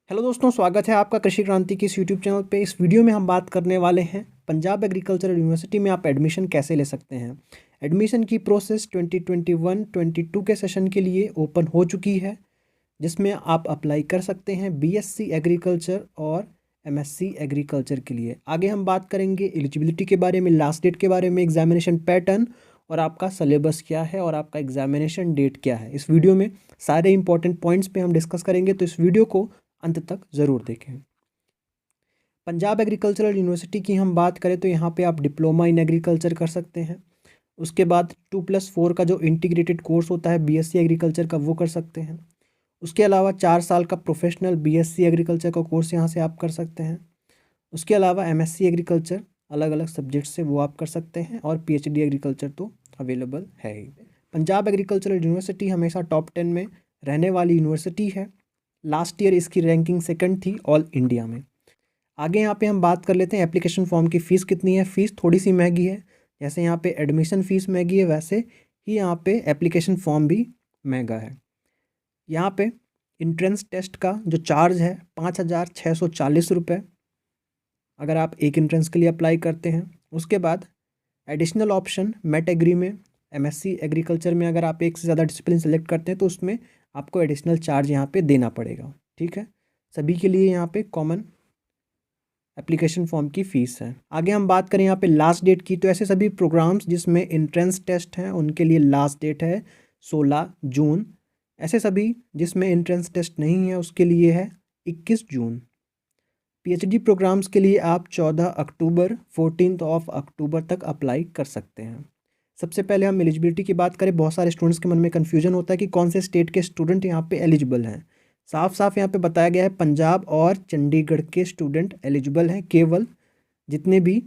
Hello दोस्तों, स्वागत है आपका कृषि क्रांति की इस यूट्यूब चैनल पे। इस वीडियो में हम बात करने वाले हैं पंजाब एग्रीकल्चरल यूनिवर्सिटी में आप एडमिशन कैसे ले सकते हैं। एडमिशन की प्रोसेस 2021-22 के सेशन के लिए ओपन हो चुकी है, जिसमें आप अप्लाई कर सकते हैं बीएससी एग्रीकल्चर और एमएससी एग्रीकल्चर के लिए। आगे हम बात करेंगे एलिजिबिलिटी के बारे में, लास्ट डेट के बारे में, एग्जामिनेशन पैटर्न और आपका सिलेबस क्या है और आपका एग्जामिनेशन डेट क्या है। इस वीडियो में सारे इंपॉर्टेंट पॉइंट्स पे हम डिस्कस करेंगे, तो इस वीडियो को अंत तक ज़रूर देखें। पंजाब एग्रीकल्चरल यूनिवर्सिटी की हम बात करें तो यहाँ पे आप डिप्लोमा इन एग्रीकल्चर कर सकते हैं। उसके बाद 2+4 का जो इंटीग्रेटेड कोर्स होता है बीएससी एग्रीकल्चर का, वो कर सकते हैं। उसके अलावा 4 साल का प्रोफेशनल बीएससी एग्रीकल्चर का कोर्स यहाँ से आप कर सकते हैं। उसके अलावा एमएससी एग्रीकल्चर अलग अलग सब्जेक्ट से वो आप कर सकते हैं, और पीएचडी एग्रीकल्चर तो अवेलेबल है ही। पंजाब एग्रीकल्चरल यूनिवर्सिटी हमेशा टॉप 10 में रहने वाली यूनिवर्सिटी है। लास्ट ईयर इसकी रैंकिंग सेकंड थी ऑल इंडिया में। आगे यहाँ पे हम बात कर लेते हैं एप्लीकेशन फॉर्म की फ़ीस कितनी है। फ़ीस थोड़ी सी महंगी है, जैसे यहाँ पे एडमिशन फ़ीस महंगी है वैसे ही यहाँ पे एप्लीकेशन फॉर्म भी महंगा है। यहाँ पे इंट्रेंस टेस्ट का जो चार्ज है 5,640 रुपये, अगर आप एक इंट्रेंस के लिए अप्लाई करते हैं। उसके बाद एडिशनल ऑप्शन मेट एग्री में, एमएससी एग्रीकल्चर में अगर आप एक से ज़्यादा डिसिप्लिन सेलेक्ट करते हैं तो उसमें आपको एडिशनल चार्ज यहाँ पे देना पड़ेगा। ठीक है, सभी के लिए यहाँ पे कॉमन एप्लीकेशन फॉर्म की फ़ीस है। आगे हम बात करें यहाँ पे लास्ट डेट की, तो ऐसे सभी प्रोग्राम्स जिसमें इंट्रेंस टेस्ट हैं उनके लिए लास्ट डेट है 16 जून। ऐसे सभी जिसमें इंट्रेंस टेस्ट नहीं है उसके लिए है 21 जून। पीएचडी प्रोग्राम्स के लिए आप 14 अक्टूबर 14 अक्टूबर तक अप्लाई कर सकते हैं। सबसे पहले हम एलिजिबिलिटी की बात करें। बहुत सारे स्टूडेंट्स के मन में कन्फ्यूजन होता है कि कौन से स्टेट के स्टूडेंट यहाँ पे एलिजिबल हैं। साफ साफ यहाँ पे बताया गया है पंजाब और चंडीगढ़ के स्टूडेंट एलिजिबल हैं, केवल जितने भी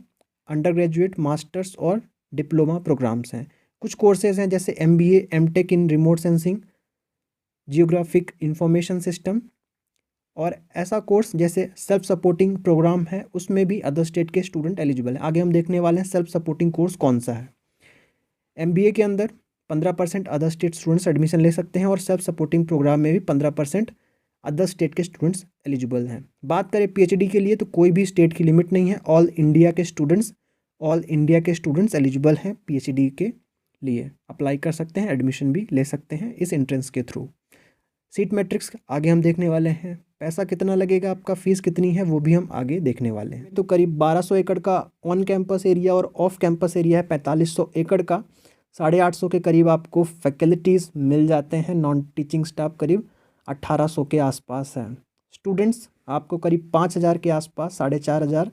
अंडर ग्रेजुएट, मास्टर्स और डिप्लोमा प्रोग्राम्स हैं। कुछ कोर्सेज हैं जैसे MBA, MTech इन remote sensing, geographic information system, और ऐसा कोर्स जैसे सेल्फ सपोर्टिंग प्रोग्राम है, उसमें भी अदर स्टेट के स्टूडेंट एलिजिबल हैं। आगे हम देखने वाले हैं सेल्फ सपोर्टिंग कोर्स कौन सा है। MBA के अंदर 15% अदर स्टेट स्टूडेंट्स एडमिशन ले सकते हैं, और सेल्फ सपोर्टिंग प्रोग्राम में भी 15% अदर स्टेट के स्टूडेंट्स एलिजिबल हैं। बात करें PhD के लिए तो कोई भी स्टेट की लिमिट नहीं है, ऑल इंडिया के स्टूडेंट्स एलिजिबल हैं PhD के लिए। अप्लाई कर सकते हैं, एडमिशन भी ले सकते हैं इस एंट्रेंस के थ्रू। सीट मैट्रिक्स आगे हम देखने वाले हैं। पैसा कितना लगेगा, आपका फ़ीस कितनी है, वो भी हम आगे देखने वाले हैं। तो करीब 1200 एकड़ का ऑन कैंपस एरिया और ऑफ कैंपस एरिया है 4500 एकड़ का। 850 के करीब आपको फैकल्टीज़ मिल जाते हैं। नॉन टीचिंग स्टाफ करीब 1800 के आसपास है। स्टूडेंट्स आपको करीब 5000 के आसपास, 4500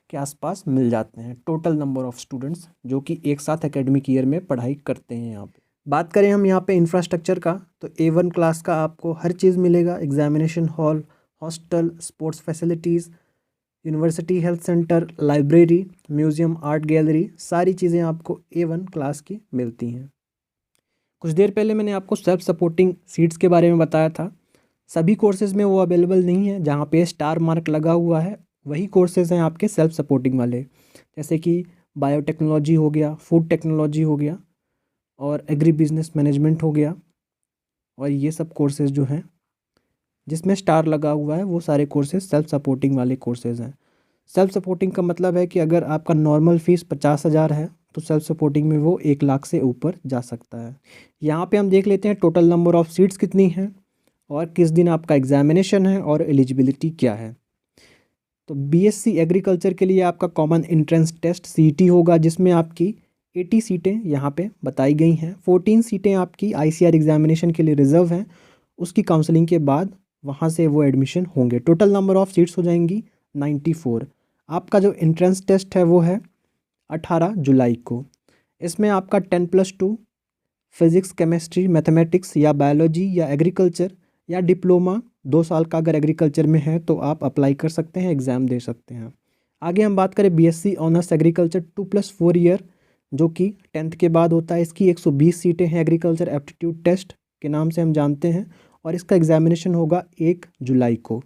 के आसपास मिल जाते हैं। टोटल नंबर ऑफ़ स्टूडेंट्स जो कि एक साथ एकेडमिक ईयर में पढ़ाई करते हैं यहाँ पे। बात करें हम यहाँ पे इंफ्रास्ट्रक्चर का, तो A1 क्लास का आपको हर चीज़ मिलेगा। Examination hall, hostel, sports facilities, university health centre, library, museum, art gallery, सारी चीज़ें आपको A1 क्लास की मिलती हैं। कुछ देर पहले मैंने आपको सेल्फ सपोर्टिंग सीट्स के बारे में बताया था। सभी कोर्सेज़ में वो अवेलेबल नहीं है। जहाँ पे स्टार मार्क लगा हुआ है वही कोर्सेज़ हैं आपके सेल्फ सपोर्टिंग वाले, जैसे कि बायोटेक्नोलॉजी हो गया, फूड टेक्नोलॉजी हो गया, और एग्री बिजनेस मैनेजमेंट हो गया। और ये सब कोर्सेज़ जो हैं जिसमें स्टार लगा हुआ है वो सारे कोर्सेज़ सेल्फ सपोर्टिंग वाले कोर्सेज़ हैं। सेल्फ सपोर्टिंग का मतलब है कि अगर आपका नॉर्मल फ़ीस 50,000 है तो सेल्फ सपोर्टिंग में वो 1 लाख से ऊपर जा सकता है। यहाँ पे हम देख लेते हैं टोटल नंबर ऑफ़ सीट्स कितनी हैं और किस दिन आपका एग्जामिनेशन है और एलिजिबिलिटी क्या है। तो बीएससी एग्रीकल्चर के लिए आपका कॉमन एंट्रेंस टेस्ट CET होगा, जिसमें आपकी 80 सीटें यहाँ पे बताई गई हैं। 14 सीटें आपकी ICR एग्जामिनेशन के लिए रिजर्व हैं। उसकी काउंसलिंग के बाद वहाँ से वो एडमिशन होंगे। टोटल नंबर ऑफ़ सीट्स हो जाएंगी 94। आपका जो एंट्रेंस टेस्ट है वो है 18 जुलाई को। इसमें आपका 10+2 फिज़िक्स, केमिस्ट्री, मैथमेटिक्स या बायोलॉजी या एग्रीकल्चर या डिप्लोमा 2 साल का अगर एग्रीकल्चर में है तो आप अप्लाई कर सकते हैं, एग्ज़ाम दे सकते हैं। आगे हम बात करें BSc ऑनर्स एग्रीकल्चर 2+4 ईयर, जो कि 10th के बाद होता है। इसकी 120 सीटें हैं, एग्रीकल्चर एप्टीट्यूड टेस्ट के नाम से हम जानते हैं, और इसका एग्जामिनेशन होगा 1 जुलाई को।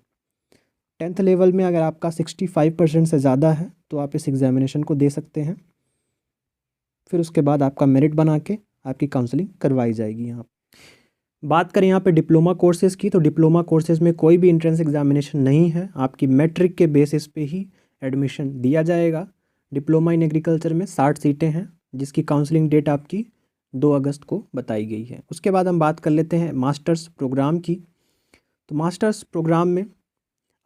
10th लेवल में अगर आपका 65% से ज़्यादा है तो आप इस एग्ज़ामिनेशन को दे सकते हैं। फिर उसके बाद आपका मेरिट बना के आपकी काउंसलिंग करवाई जाएगी यहाँ। बात करें यहाँ पे डिप्लोमा कोर्सेज़ की, तो डिप्लोमा कोर्सेज़ में कोई भी एंट्रेंस एग्जामिनेशन नहीं है, आपकी मैट्रिक के बेसिस पे ही एडमिशन दिया जाएगा। डिप्लोमा इन एग्रीकल्चर में 60 सीटें हैं, जिसकी काउंसलिंग डेट आपकी 2 अगस्त को बताई गई है। उसके बाद हम बात कर लेते हैं मास्टर्स प्रोग्राम की। तो मास्टर्स प्रोग्राम में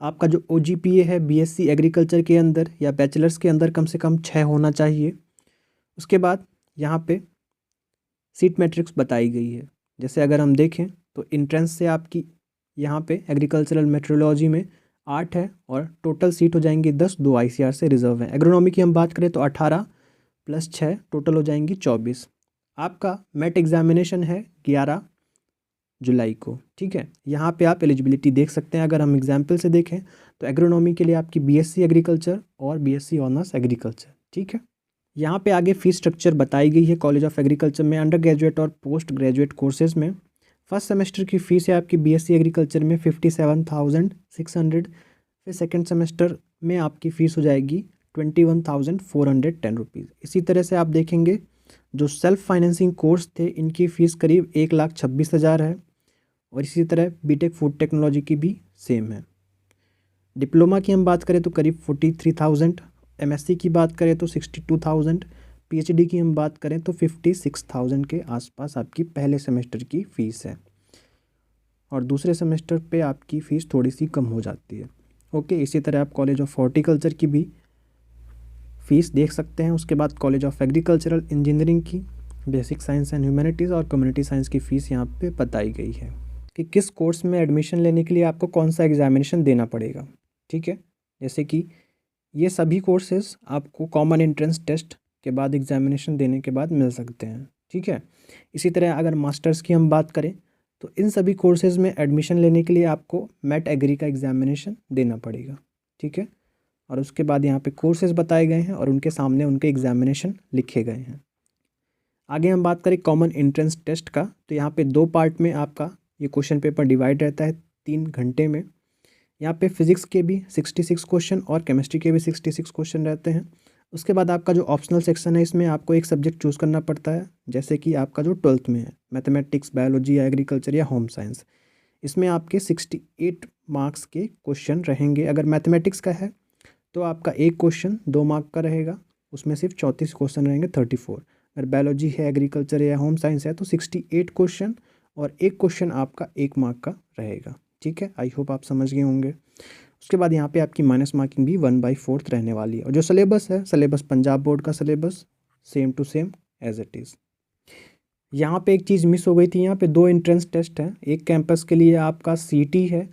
आपका जो OGPA है BSc एग्रीकल्चर के अंदर या बैचलर्स के अंदर कम से कम 6 होना चाहिए। उसके बाद यहाँ पे सीट मैट्रिक्स बताई गई है। जैसे अगर हम देखें तो इंट्रेंस से आपकी यहाँ पे एग्रीकल्चरल मेट्रोलॉजी में 8 है और टोटल सीट हो जाएंगी 10, 2 ICR से रिजर्व है। एग्रोनॉमी की हम बात करें तो 18 + 6 टोटल हो जाएंगी 24। आपका मेट एग्जामिनेशन है 11 जुलाई को, ठीक है। यहाँ पे आप एलिजिबिलिटी देख सकते हैं। अगर हम एग्जाम्पल से देखें तो एग्रोनॉमी के लिए आपकी BSc एग्रीकल्चर और BSc ऑनर्स एग्रीकल्चर, ठीक है। यहाँ पे आगे फ़ीस स्ट्रक्चर बताई गई है कॉलेज ऑफ एग्रीकल्चर में। अंडर ग्रेजुएट और पोस्ट ग्रेजुएट कोर्सेज़ में फर्स्ट सेमेस्टर की फ़ीस है आपकी BSc एग्रीकल्चर में 57,600। फिर सेकेंड सेमेस्टर में आपकी फ़ीस हो जाएगी 21,410 रुपीज़। इसी तरह से आप देखेंगे जो सेल्फ फाइनेंसिंग कोर्स थे इनकी फ़ीस करीब 1,26,000 है और इसी तरह बीटेक फूड टेक्नोलॉजी की भी सेम है। डिप्लोमा की हम बात करें तो करीब 43,000, MSc की बात करें तो 62,000, PhD की हम बात करें तो 56,000 के आसपास आपकी पहले सेमेस्टर की फ़ीस है और दूसरे सेमेस्टर पे आपकी फ़ीस थोड़ी सी कम हो जाती है। ओके, इसी तरह आप कॉलेज ऑफ हॉर्टिकल्चर की भी फ़ीस देख सकते हैं। उसके बाद कॉलेज ऑफ एग्रीकल्चरल इंजीनियरिंग की, बेसिक साइंस एंड ह्यूमैनिटीज़ और कम्युनिटी साइंस की फ़ीस यहाँ पे बताई गई है कि किस कोर्स में एडमिशन लेने के लिए आपको कौन सा एग्ज़ामिनेशन देना पड़ेगा, ठीक है। जैसे कि ये सभी कोर्सेज़ आपको कॉमन एंट्रेंस टेस्ट के बाद एग्ज़ामिनेशन देने के बाद मिल सकते हैं, ठीक है। इसी तरह अगर मास्टर्स की हम बात करें तो इन सभी कोर्सेज़ में एडमिशन लेने के लिए आपको मैट एग्री का एग्ज़ामिनेशन देना पड़ेगा, ठीक है। और उसके बाद यहाँ पे कोर्सेज़ बताए गए हैं और उनके सामने उनके एग्ज़ामिनेशन लिखे गए हैं। आगे हम बात करें कॉमन एंट्रेंस टेस्ट का, तो यहाँ पे 2 पार्ट में आपका ये क्वेश्चन पेपर डिवाइड रहता है 3 घंटे में। यहाँ पे फिज़िक्स के भी 66 क्वेश्चन और केमिस्ट्री के भी 66 क्वेश्चन रहते हैं। उसके बाद आपका जो ऑप्शनल सेक्शन है इसमें आपको एक सब्जेक्ट चूज़ करना पड़ता है, जैसे कि आपका जो 12th में है मैथमेटिक्स, बायोलॉजी या एग्रीकल्चर या होम साइंस। इसमें आपके 68 मार्क्स के क्वेश्चन रहेंगे। अगर मैथमेटिक्स का है तो आपका एक क्वेश्चन 2 मार्क का रहेगा, उसमें सिर्फ 34 क्वेश्चन रहेंगे 34। अगर बायोलॉजी है, एग्रीकल्चर या होम साइंस है तो 68 क्वेश्चन और एक क्वेश्चन आपका 1 मार्क का रहेगा, ठीक है। आई होप आप समझ गए होंगे। उसके बाद यहाँ पे आपकी माइनस मार्किंग भी 1/4 रहने वाली है। और जो सिलेबस है, सिलेबस पंजाब बोर्ड का syllabus same to same as it is. यहाँ पे एक चीज़ मिस हो गई थी, यहाँ पे 2 एंट्रेंस टेस्ट हैं। एक कैंपस के लिए आपका CT है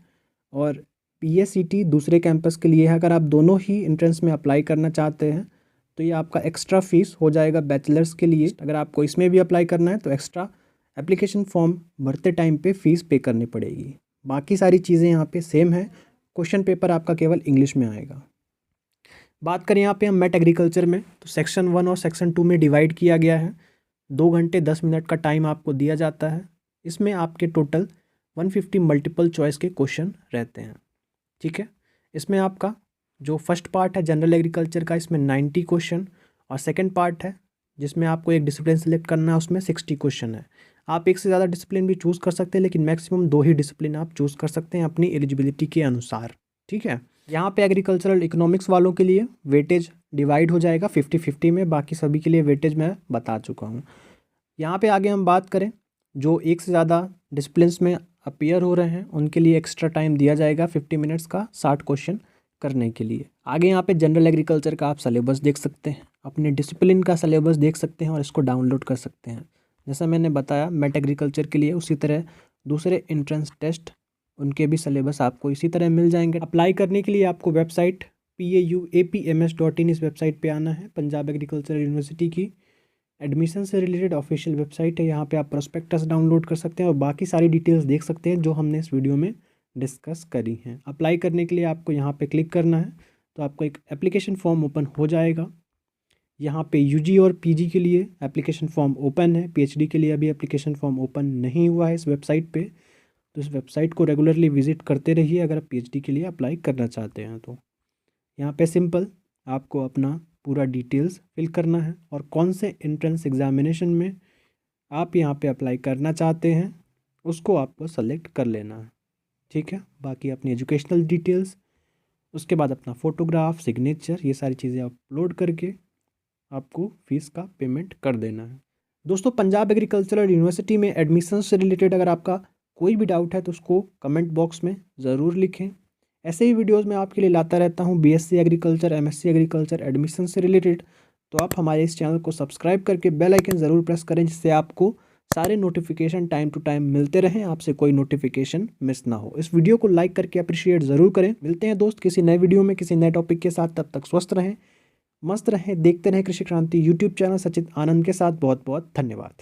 और PACT दूसरे कैंपस के लिए है। अगर आप दोनों ही एंट्रेंस में अप्लाई करना चाहते हैं तो ये आपका एक्स्ट्रा फीस हो जाएगा बैचलर्स के लिए। अगर आपको इसमें भी अप्लाई करना है तो एक्स्ट्रा एप्लीकेशन फॉर्म भरते टाइम पे फ़ीस पे करनी पड़ेगी। बाकी सारी चीज़ें यहाँ पे सेम है। क्वेश्चन पेपर आपका केवल इंग्लिश में आएगा। बात करें यहाँ पे हम मैट एग्रीकल्चर में, तो सेक्शन 1 और सेक्शन 2 में डिवाइड किया गया है। 2 घंटे 10 मिनट का टाइम आपको दिया जाता है। इसमें आपके टोटल 150 मल्टीपल चॉइस के क्वेश्चन रहते हैं, ठीक है। इसमें आपका जो फर्स्ट पार्ट है जनरल एग्रीकल्चर का, इसमें 90 क्वेश्चन और सेकंड पार्ट है जिसमें आपको एक डिसिप्लिन सेलेक्ट करना है, उसमें 60 क्वेश्चन है। आप एक से ज़्यादा डिसिप्लिन भी चूज़ कर सकते हैं, लेकिन मैक्सिमम 2 ही डिसिप्लिन आप चूज़ कर सकते हैं अपनी एलिजिबिलिटी के अनुसार, ठीक है। यहाँ पे एग्रीकल्चरल इकोनॉमिक्स वालों के लिए वेटेज डिवाइड हो जाएगा 50-50 में, बाकी सभी के लिए वेटेज मैं बता चुका हूँ। यहाँ पे आगे हम बात करें जो एक से ज़्यादा डिसिप्लिन्स में अपीयर हो रहे हैं उनके लिए एक्स्ट्रा टाइम दिया जाएगा 50 मिनट्स का 60 क्वेश्चन करने के लिए। आगे यहाँ पे जनरल एग्रीकल्चर का आप सिलेबस देख सकते हैं, अपने डिसिप्लिन का सिलेबस देख सकते हैं और इसको डाउनलोड कर सकते हैं। जैसा मैंने बताया मैट एग्रीकल्चर के लिए, उसी तरह दूसरे एंट्रेंस टेस्ट उनके भी सिलेबस आपको इसी तरह मिल जाएंगे। अप्लाई करने के लिए आपको वेबसाइट PAUAPMS.in इस वेबसाइट पे आना है, पंजाब एग्रीकल्चर यूनिवर्सिटी की एडमिशन से रिलेटेड ऑफिशियल वेबसाइट है। यहाँ पे आप प्रोस्पेक्टस डाउनलोड कर सकते हैं और बाकी सारी डिटेल्स देख सकते हैं जो हमने इस वीडियो में डिस्कस करी हैं। अप्लाई करने के लिए आपको यहाँ पे क्लिक करना है तो आपको एक एप्लीकेशन फॉर्म ओपन हो जाएगा। यहाँ पे UG और PG के लिए एप्लीकेशन फॉर्म ओपन है, PhD के लिए अभी एप्लीकेशन फॉर्म ओपन नहीं हुआ है इस वेबसाइट पे। तो इस वेबसाइट को रेगुलरली विजिट करते रहिए अगर आप PhD के लिए अप्लाई करना चाहते हैं तो। यहाँ पे सिंपल आपको अपना पूरा डिटेल्स फिल करना है और कौन से एंट्रेंस एग्जामिनेशन में आप यहाँ पे अप्लाई करना चाहते हैं उसको आपको सेलेक्ट कर लेना है। ठीक है, बाकी अपनी एजुकेशनल डिटेल्स, उसके बाद अपना फ़ोटोग्राफ, सिग्नेचर, ये सारी चीज़ें अपलोड करके आपको फ़ीस का पेमेंट कर देना है। दोस्तों, पंजाब एग्रीकल्चरल यूनिवर्सिटी में एडमिशन से रिलेटेड अगर आपका कोई भी डाउट है तो उसको कमेंट बॉक्स में ज़रूर लिखें। ऐसे ही वीडियोज़ मैं आपके लिए लाता रहता हूँ BSc agriculture, MSc agriculture, admission से रिलेटेड। तो आप हमारे इस चैनल को सब्सक्राइब करके बेल आइकन ज़रूर प्रेस करें, जिससे आपको सारे नोटिफिकेशन टाइम टू टाइम मिलते रहें, आपसे कोई नोटिफिकेशन मिस ना हो। इस वीडियो को लाइक करके अप्रिशिएट ज़रूर करें। मिलते हैं दोस्त किसी नए वीडियो में किसी नए टॉपिक के साथ, तब तक स्वस्थ रहें, मस्त रहें, देखते रहें कृषि क्रांति यूट्यूब चैनल। सचित आनंद के साथ बहुत बहुत धन्यवाद।